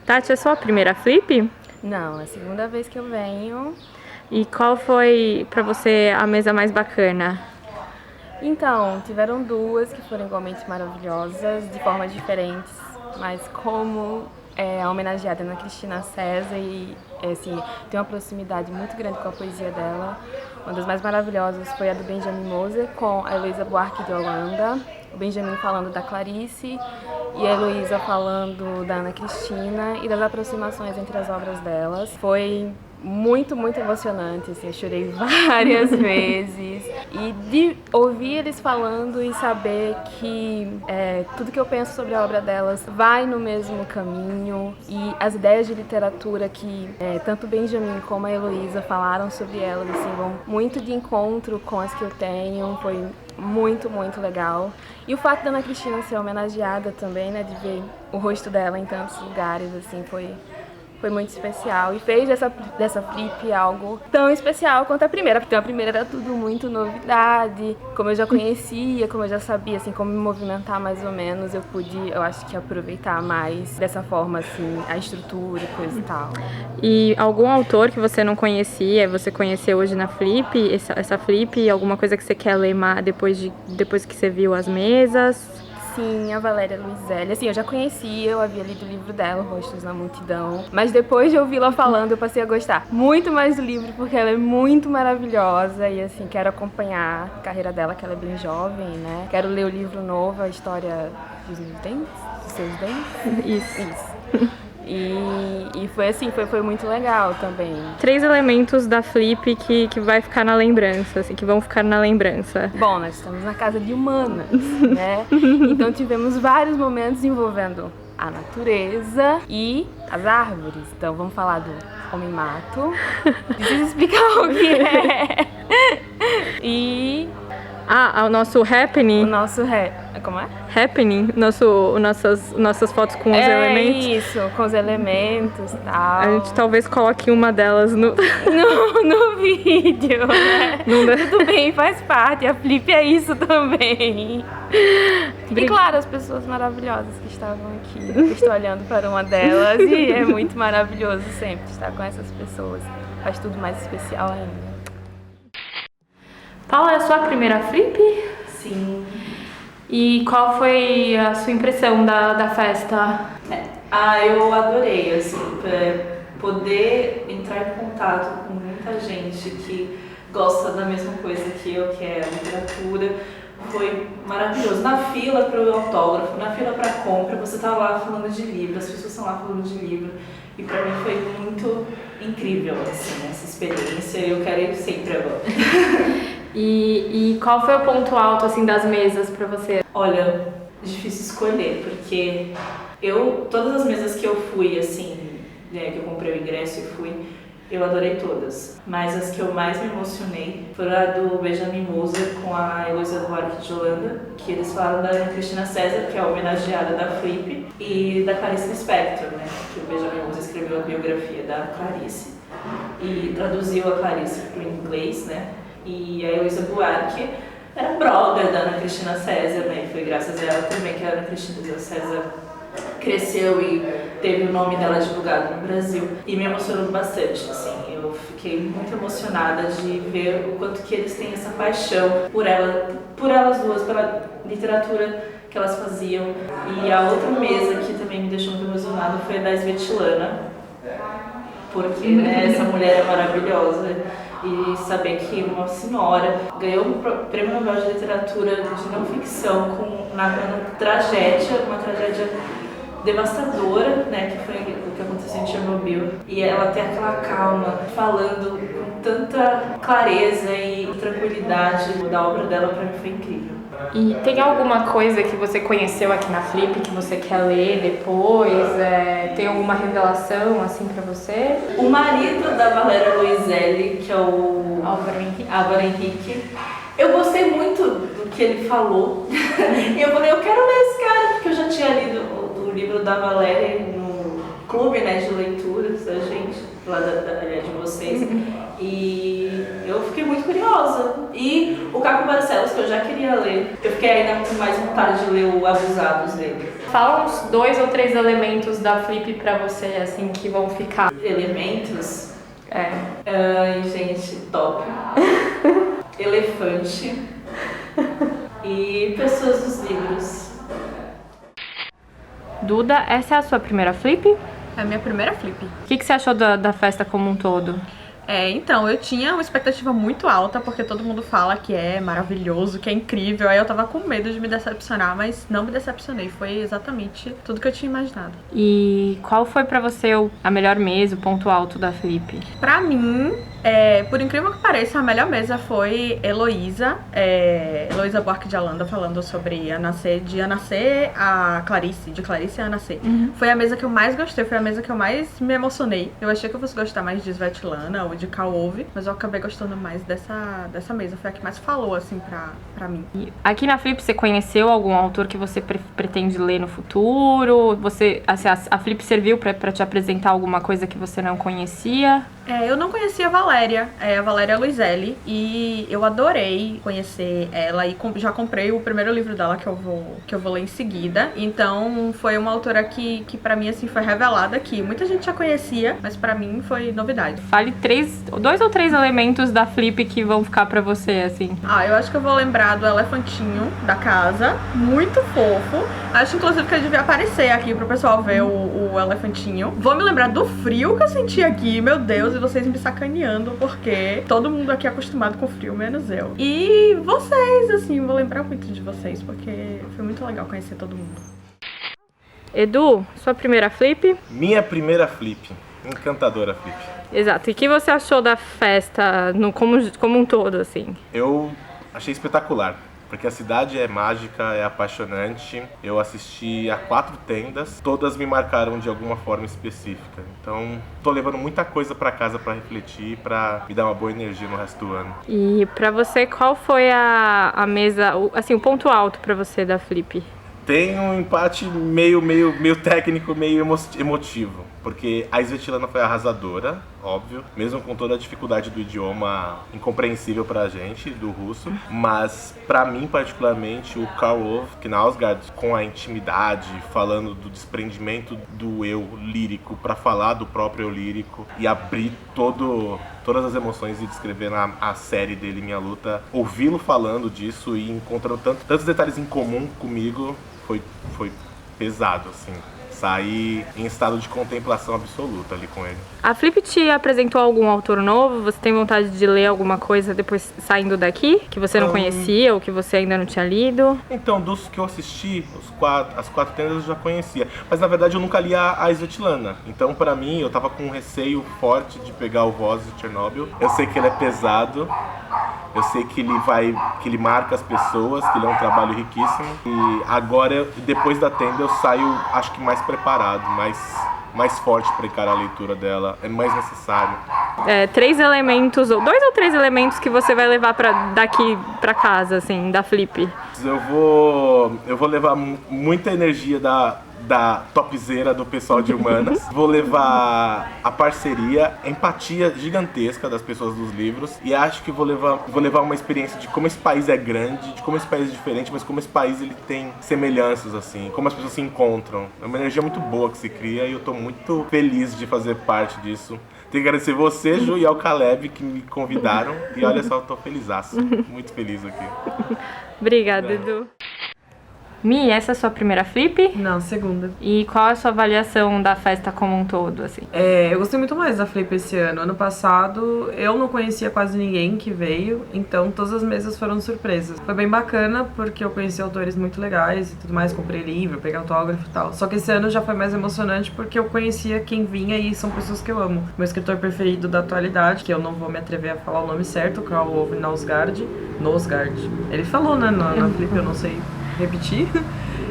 Tati, é sua primeira Flip? Não, é a segunda vez que eu venho. E qual foi pra você a mesa mais bacana? Então, tiveram duas que foram igualmente maravilhosas, de formas diferentes, mas como a homenageada Ana Cristina César e assim, tem uma proximidade muito grande com a poesia dela. Uma das mais maravilhosas foi a do Benjamin Moser com a Heloísa Buarque de Holanda. O Benjamin falando da Clarice e a Heloísa falando da Ana Cristina e das aproximações entre as obras delas. Foi muito, muito emocionante, assim, eu chorei várias vezes. E de ouvir eles falando e saber que tudo que eu penso sobre a obra delas vai no mesmo caminho e as ideias de literatura que tanto o Benjamin como a Heloísa falaram sobre elas, assim, vão muito de encontro com as que eu tenho, foi muito, muito legal. E o fato da Ana Cristina ser homenageada também, né, de ver o rosto dela em tantos lugares, assim, foi muito especial e fez dessa Flip algo tão especial quanto a primeira, porque a primeira era tudo muito novidade, como eu já conhecia, como eu já sabia, assim, como me movimentar mais ou menos, eu acho que aproveitar mais dessa forma, assim, a estrutura e coisa e tal. E algum autor que você não conhecia, você conheceu hoje na Flip, essa Flip, alguma coisa que você quer ler depois que você viu as mesas? Sim, a Valéria Luizelli. Assim, eu já conhecia, eu havia lido o livro dela, Rostos na Multidão. Mas depois de ouvi-la falando, eu passei a gostar muito mais do livro, porque ela é muito maravilhosa. E assim, quero acompanhar a carreira dela, que ela é bem jovem, né? Quero ler o livro novo, a história dos meus dentes, dos seus dentes. Isso. E foi assim, foi muito legal também. 3 elementos da Flip que vai ficar na lembrança, assim, que vão ficar na lembrança. Bom, nós estamos na casa de humanas, né? Então tivemos vários momentos envolvendo a natureza e as árvores. Então vamos falar do homem-mato. Preciso explicar o que é. E o nosso happening. o nosso como é? Happening, nossas fotos com os elementos. Isso, com os elementos e tal. A gente talvez coloque uma delas no vídeo, né? Tudo bem, faz parte. A Flip é isso também. E claro, as pessoas maravilhosas que estavam aqui. Eu estou olhando para uma delas e é muito maravilhoso sempre estar com essas pessoas. Faz tudo mais especial ainda. Paula, é a sua primeira Flip? Sim. E qual foi a sua impressão da festa? Eu adorei, assim, poder entrar em contato com muita gente que gosta da mesma coisa que eu, que é a literatura. Foi maravilhoso. Na fila para o autógrafo, na fila para compra, você tá lá falando de livro, as pessoas estão lá falando de livro. E para mim foi muito incrível, assim, essa experiência. Eu quero ir sempre agora. E qual foi o ponto alto, assim, das mesas pra você? Olha, difícil escolher, porque todas as mesas que eu fui, assim, que eu comprei o ingresso e fui, eu adorei todas. Mas as que eu mais me emocionei foram a do Benjamin Moser com a Heloísa Buarque de Holanda, que eles falaram da Ana Cristina César, que é a homenageada da Flip, e da Clarice Lispector, né, que o Benjamin Moser escreveu a biografia da Clarice e traduziu a Clarice para o inglês, né? E a Heloísa Buarque era brother da Ana Cristina César, né? E foi graças a ela também que a Ana Cristina César cresceu e teve o nome dela divulgado no Brasil. E me emocionou bastante, assim. Eu fiquei muito emocionada de ver o quanto que eles têm essa paixão por elas duas, pela literatura que elas faziam. E a outra mesa que também me deixou muito emocionada foi a da Svetlana, porque essa mulher é maravilhosa. E saber que uma senhora ganhou um prêmio Nobel de Literatura de não ficção com uma tragédia devastadora, né, que foi o que aconteceu em Chernobyl. E ela tem aquela calma, falando com tanta clareza e tranquilidade da obra dela, para mim foi incrível. E tem alguma coisa que você conheceu aqui na Flip que você quer ler depois? Tem alguma revelação assim pra você? O marido da Valéria Luizelli, que é o Álvaro Henrique, eu gostei muito do que ele falou. E eu falei, eu quero ler esse cara, porque eu já tinha lido o livro da Valéria no clube, né, de leituras da gente, lá de vocês. E eu fiquei muito curiosa. E o Caco Barcelos, que eu já queria ler, eu fiquei ainda com mais vontade de ler o Abusados dele. Fala uns 2 ou 3 elementos da Flip pra você, assim, que vão ficar. Elementos? É. Ai, gente, top. Elefante. E pessoas dos livros. Duda, essa é a sua primeira Flip? É a minha primeira Flip. O que você achou da festa como um todo? Então, eu tinha uma expectativa muito alta, porque todo mundo fala que é maravilhoso, que é incrível. Aí eu tava com medo de me decepcionar, mas não me decepcionei. Foi exatamente tudo que eu tinha imaginado. E qual foi pra você a melhor mesa, o ponto alto da Flip? Pra mim, por incrível que pareça, a melhor mesa foi Heloísa Buarque de Holanda, falando sobre Ana C, de Ana C a Clarice, de Clarice a Ana C. Foi a mesa que eu mais gostei, foi a mesa que eu mais me emocionei. Eu achei que eu fosse gostar mais de Svetlana ou de Karlove, mas eu acabei gostando mais dessa mesa. Foi a que mais falou, assim, pra mim. E aqui na Flip, você conheceu algum autor que você pretende ler no futuro? Você, assim, a Flip serviu pra te apresentar alguma coisa que você não conhecia? Eu não conhecia a Valéria Luiselli, e eu adorei conhecer ela e já comprei o primeiro livro dela que eu vou ler em seguida. Então foi uma autora que pra mim, assim, foi revelada, que muita gente já conhecia, mas pra mim foi novidade. Fale 2 ou 3 elementos da Flip que vão ficar pra você, assim. Eu acho que eu vou lembrar do elefantinho da casa, muito fofo. Acho, inclusive, que ele devia aparecer aqui pro pessoal ver o elefantinho. Vou me lembrar do frio que eu senti aqui, meu Deus, e vocês me sacaneando, porque todo mundo aqui é acostumado com frio, menos eu. E vocês, assim, vou lembrar muito de vocês, porque foi muito legal conhecer todo mundo. Edu, sua primeira Flip? Minha primeira Flip. Encantadora Flip. Exato. E o que você achou da festa como um todo, assim? Eu achei espetacular, porque a cidade é mágica, é apaixonante. Eu assisti a 4 tendas, todas me marcaram de alguma forma específica. Então, tô levando muita coisa pra casa pra refletir, pra me dar uma boa energia no resto do ano. E pra você, qual foi a mesa, assim, o ponto alto pra você da Flip? Tem um empate meio técnico, meio emotivo, porque a Svetlana foi arrasadora, óbvio, mesmo com toda a dificuldade do idioma incompreensível pra gente, do russo, mas pra mim particularmente o Karlove Knausgaard, com a intimidade, falando do desprendimento do eu lírico pra falar do próprio eu lírico e abrir todas as emoções e descrever a série dele, Minha Luta, ouvi-lo falando disso e encontrando tantos detalhes em comum comigo, foi pesado, assim. Saí em estado de contemplação absoluta ali com ele. A Flip te apresentou algum autor novo? Você tem vontade de ler alguma coisa depois saindo daqui? Que você não conhecia ou que você ainda não tinha lido? Então, dos que eu assisti, as 4 tendas eu já conhecia. Mas na verdade eu nunca li a Svetlana. Então pra mim, eu tava com um receio forte de pegar o Voz de Chernobyl. Eu sei que ele é pesado. Eu sei que ele marca as pessoas, que ele é um trabalho riquíssimo. E agora, depois da tenda, eu saio, acho que mais preparado, mais forte para encarar a leitura dela. É mais necessário. 3 elementos, ou 2 ou 3 elementos que você vai levar daqui pra casa, assim, da Flip. Eu vou levar muita energia da topzera do pessoal de humanas. Vou levar a parceria, a empatia gigantesca das pessoas dos livros. E acho que vou levar uma experiência de como esse país é grande, de como esse país é diferente, mas como esse país ele tem semelhanças, assim, como as pessoas se encontram. É uma energia muito boa que se cria e eu tô muito feliz de fazer parte disso. Tenho que agradecer você, Ju, e ao Caleb, que me convidaram. E olha só, eu tô felizaço. Muito feliz aqui. Obrigada, Edu. Mi, essa é a sua primeira Flip? Não, segunda. E qual é a sua avaliação da festa como um todo, assim? Eu gostei muito mais da Flip esse ano. Ano passado, eu não conhecia quase ninguém que veio, então todas as mesas foram surpresas. Foi bem bacana, porque eu conheci autores muito legais e tudo mais, comprei livro, peguei autógrafo e tal. Só que esse ano já foi mais emocionante, porque eu conhecia quem vinha e são pessoas que eu amo. Meu escritor preferido da atualidade, que eu não vou me atrever a falar o nome certo, Karlove Knausgaard. Ele falou, né, na Flip, eu não sei repetir,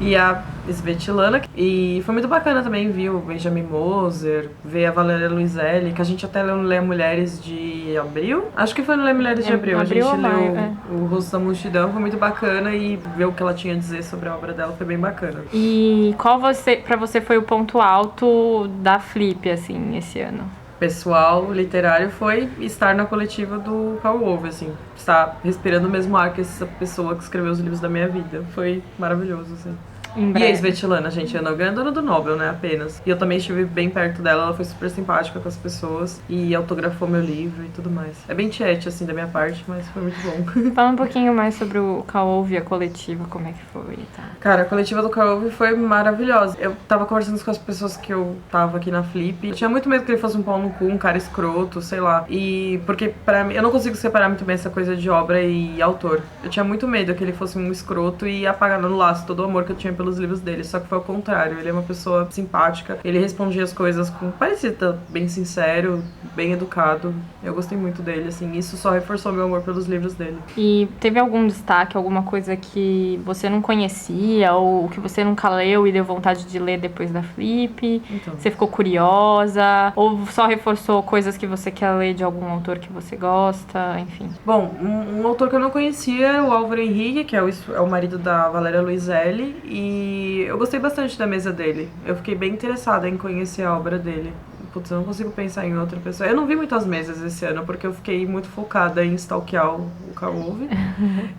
e a Svetlana, e foi muito bacana também ver o Benjamin Moser, ver a Valéria Luiselli, que a gente até leu Mulheres de Abril, acho que foi no Ler Mulheres de Abril, a gente leu O Rosto da Multidão, foi muito bacana, e ver o que ela tinha a dizer sobre a obra dela foi bem bacana. E qual pra você foi o ponto alto da Flip, assim, esse ano? Pessoal literário foi estar na coletiva do Karlove, assim, estar respirando o mesmo ar que essa pessoa que escreveu os livros da minha vida. Foi maravilhoso, assim. Em E breve. a Svetlana, gente, ela é ganhadora do Nobel, né, apenas. E eu também estive bem perto dela, ela foi super simpática com as pessoas e autografou meu livro e tudo mais. É bem tiete, assim, da minha parte, mas foi muito bom. Fala um pouquinho mais sobre o Kaouve, a coletiva, como é que foi e tal. Cara, a coletiva do Kaouve foi maravilhosa. Eu tava conversando com as pessoas que eu tava aqui na Flip. Eu tinha muito medo que ele fosse um pau no cu, um cara escroto, sei lá. E porque pra mim, eu não consigo separar muito bem essa coisa de obra e autor. Eu tinha muito medo que ele fosse um escroto e apagar no laço todo o amor que eu tinha pelos livros dele. Só que foi ao contrário. Ele é uma pessoa simpática. Ele respondia as coisas com... parecia estar bem sincero, bem educado. Eu gostei muito dele, assim. Isso só reforçou meu amor pelos livros dele. E teve algum destaque, alguma coisa que você não conhecia ou que você nunca leu e deu vontade de ler depois da Flip? Então. Você ficou curiosa? Ou só reforçou coisas que você quer ler de algum autor que você gosta? Enfim. Bom, um autor que eu não conhecia é o Álvaro Henrique, que é o marido da Valéria Luiselli, e eu gostei bastante da mesa dele. Eu fiquei bem interessada em conhecer a obra dele. Putz, eu não consigo pensar em outra pessoa. Eu não vi muitas mesas esse ano, porque eu fiquei muito focada em stalkear o Kaouve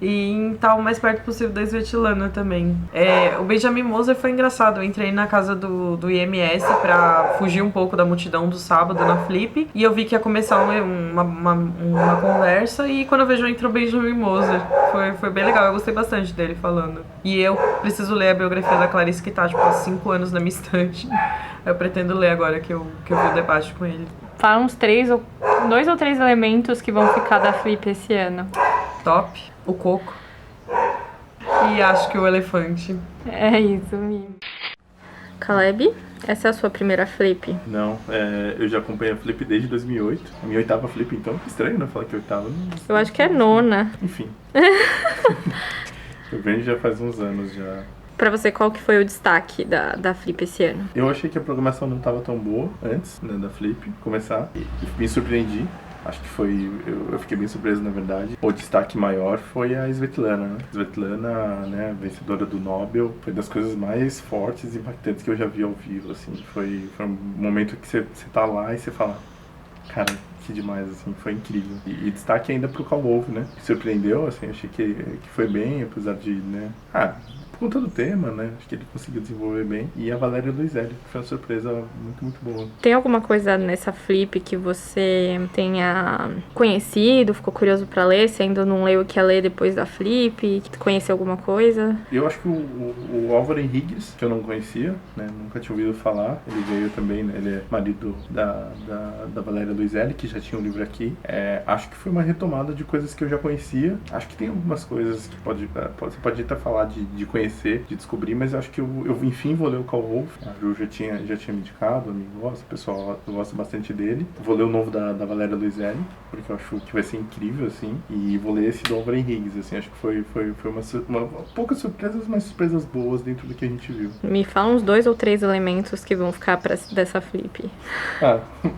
e em estar o mais perto possível da Svetlana também. O Benjamin Moser foi engraçado. Eu entrei na casa do IMS pra fugir um pouco da multidão do sábado na Flip, e eu vi que ia começar uma conversa, e quando eu vejo entra o Benjamin Moser. Foi bem legal, eu gostei bastante dele falando. E eu preciso ler a biografia da Clarice, que tá tipo há 5 anos na minha estante. Eu pretendo ler agora que eu vi o debate com ele. Fala uns 2 ou 3 elementos que vão ficar da Flip esse ano. Top, o coco. E acho que o elefante. É isso, mesmo. Caleb, essa é a sua primeira Flip? Não, eu já acompanho a Flip desde 2008. A minha 8ª Flip, então. Estranho, né? Falar que 8ª. Eu acho que é 9ª. Enfim. Eu venho já faz uns anos já. Pra você, qual que foi o destaque da Flip esse ano? Eu achei que a programação não estava tão boa antes, né, da Flip começar. E me surpreendi. Acho que foi... Eu fiquei bem surpreso, na verdade. O destaque maior foi a Svetlana, né? Svetlana, né, vencedora do Nobel. Foi das coisas mais fortes e impactantes que eu já vi ao vivo, assim. Foi um momento que você tá lá e você fala... Cara, que demais, assim, foi incrível. E destaque ainda pro Kaouve, né? Que surpreendeu, assim, achei que foi bem, apesar de, né... Por conta do tema, né? Acho que ele conseguiu desenvolver bem. E a Valéria Luiselli, que foi uma surpresa muito, muito boa. Tem alguma coisa nessa Flip que você tenha conhecido, ficou curioso pra ler? Você ainda não leu o que ia ler depois da Flip? Conheceu alguma coisa? Eu acho que o Álvaro Henriques, que eu não conhecia, né? Nunca tinha ouvido falar. Ele veio também, né? Ele é marido da Valéria Luiselli, que já tinha um livro aqui. Acho que foi uma retomada de coisas que eu já conhecia. Acho que tem algumas coisas que você pode até falar de conhecer, de descobrir, mas acho que eu enfim vou ler o Kaouve. A Ju já tinha me indicado, a mim gosta, o pessoal gosta bastante dele. Vou ler o novo da Valéria Luiselli, porque eu acho que vai ser incrível, assim. E vou ler esse do Álvaro Henriques, assim. Acho que foi uma poucas surpresas, mas surpresas boas dentro do que a gente viu. Me fala uns 2 ou 3 elementos que vão ficar dessa Flip.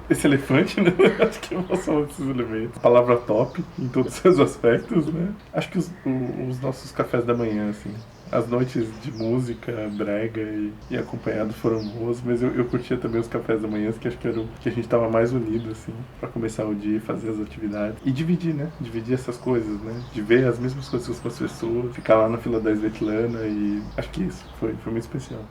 Esse elefante, né? Acho que eu vou falar desses elementos. Palavra top em todos os seus aspectos, né? Acho que os nossos cafés da manhã, assim. As noites de música, brega e acompanhado foram boas, mas eu curtia também os cafés da manhã, que acho que era o que a gente tava mais unido, assim, pra começar o dia e fazer as atividades. E dividir, né? Dividir essas coisas, né? De ver as mesmas coisas com as pessoas, ficar lá na fila da Svetlana e acho que isso foi muito especial.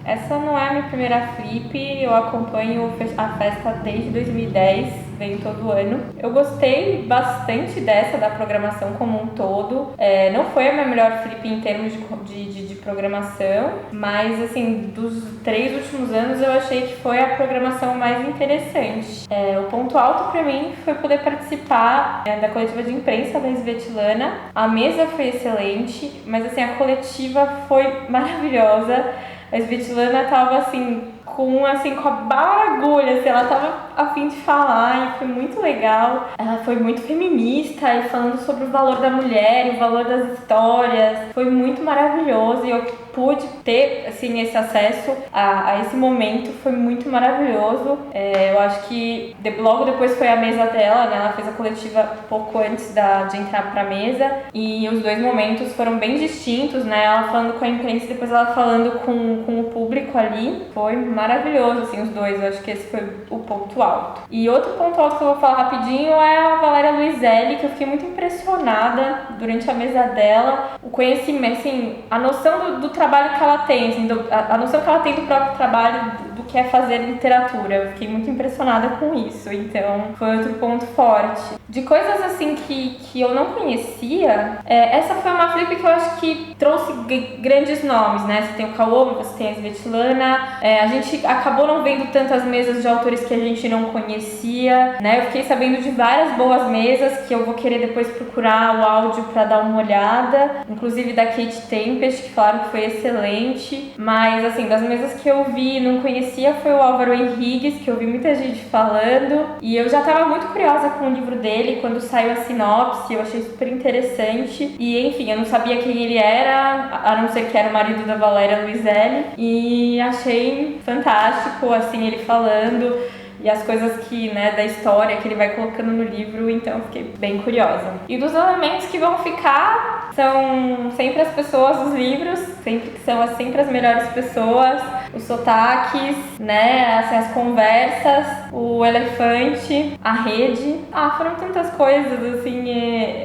Essa não é a minha primeira Flip, eu acompanho a festa desde 2010, venho todo ano. Eu gostei bastante da programação como um todo. Não foi a minha melhor Flip em termos de programação, mas assim, dos 3 últimos anos eu achei que foi a programação mais interessante. O ponto alto pra mim foi poder participar da coletiva de imprensa da Svetlana. A mesa foi excelente, mas assim, a coletiva foi maravilhosa. A Svetlana tava assim, com a bagulha, assim, ela tava a fim de falar e foi muito legal. Ela foi muito feminista e falando sobre o valor da mulher e o valor das histórias. Foi muito maravilhoso e eu pude ter, assim, esse acesso a esse momento, foi muito maravilhoso. Eu acho que logo depois foi a mesa dela, né? Ela fez a coletiva pouco antes de entrar pra mesa e os 2 momentos foram bem distintos, né? Ela falando com a imprensa e depois ela falando com o público ali. Foi maravilhoso, assim, os dois. Eu acho que esse foi o ponto alto. E outro ponto alto que eu vou falar rapidinho é a Valéria Luiselli, que eu fiquei muito impressionada durante a mesa dela. O conhecimento, assim, a noção do trabalho que ela tem, assim, a noção que ela tem do próprio trabalho, do que é fazer literatura. Eu fiquei muito impressionada com isso, então foi outro ponto forte. De coisas, assim, que eu não conhecia, essa foi uma flip que eu acho que trouxe grandes nomes, né? Você tem o Kaomi, você tem a Svetlana, a gente acabou não vendo tantas mesas de autores que a gente não conhecia, né? Eu fiquei sabendo de várias boas mesas que eu vou querer depois procurar o áudio para dar uma olhada, inclusive da Kate Tempest, que falaram que foi excelente, mas assim, das mesas que eu vi e não conhecia foi o Álvaro Henrigues, que eu vi muita gente falando, e eu já estava muito curiosa com o livro dele quando saiu a sinopse, eu achei super interessante, e enfim, eu não sabia quem ele era, a não ser que era o marido da Valéria Luiselli, e achei fantástico, assim, ele falando, e as coisas que, né, da história que ele vai colocando no livro, então eu fiquei bem curiosa. E dos elementos que vão ficar, são sempre as pessoas dos livros, sempre as melhores pessoas, os sotaques, né, assim, as conversas, o elefante, a rede. Foram tantas coisas, assim,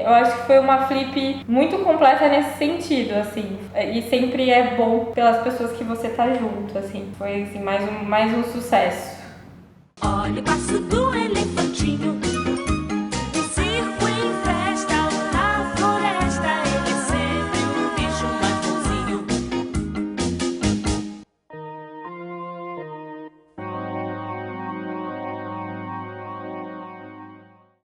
eu acho que foi uma flip muito completa nesse sentido, assim, e sempre é bom pelas pessoas que você tá junto, assim, foi assim, mais um sucesso. Olha o passo do elefante.